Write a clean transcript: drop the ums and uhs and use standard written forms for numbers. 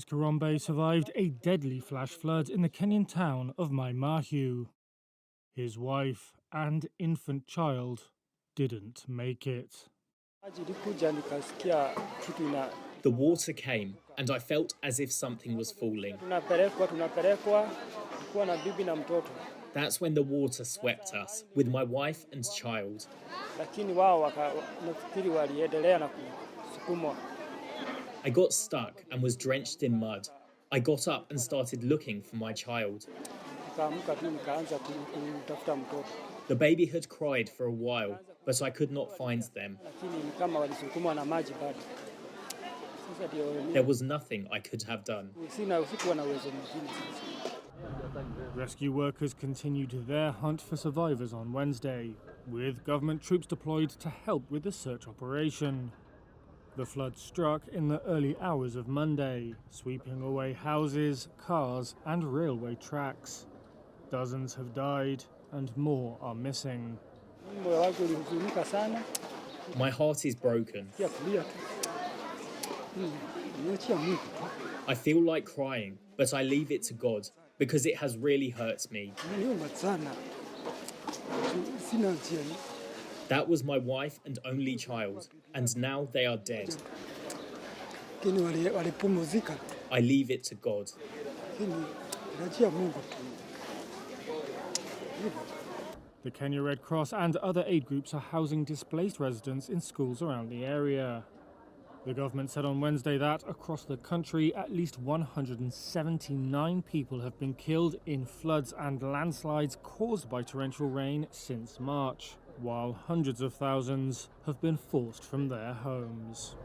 James Kirombe survived a deadly flash flood in the Kenyan town of Mai Mahiu. His wife and infant child didn't make it. The water came, and I felt as if something was falling. That's when the water swept us, with my wife and child. I got stuck and was drenched in mud. I got up and started looking for my child. The baby had cried for a while, but I could not find them. There was nothing I could have done. Rescue workers continued their hunt for survivors on Wednesday, with government troops deployed to help with the search operation. The flood struck in the early hours of Monday, sweeping away houses, cars, and railway tracks. Dozens have died, and more are missing. My heart is broken. I feel like crying, but I leave it to God, because it has really hurt me. That was my wife and only child, and now they are dead. I leave it to God. The Kenya Red Cross and other aid groups are housing displaced residents in schools around the area. The government said on Wednesday that across the country, at least 179 people have been killed in floods and landslides caused by torrential rain since March, while hundreds of thousands have been forced from their homes.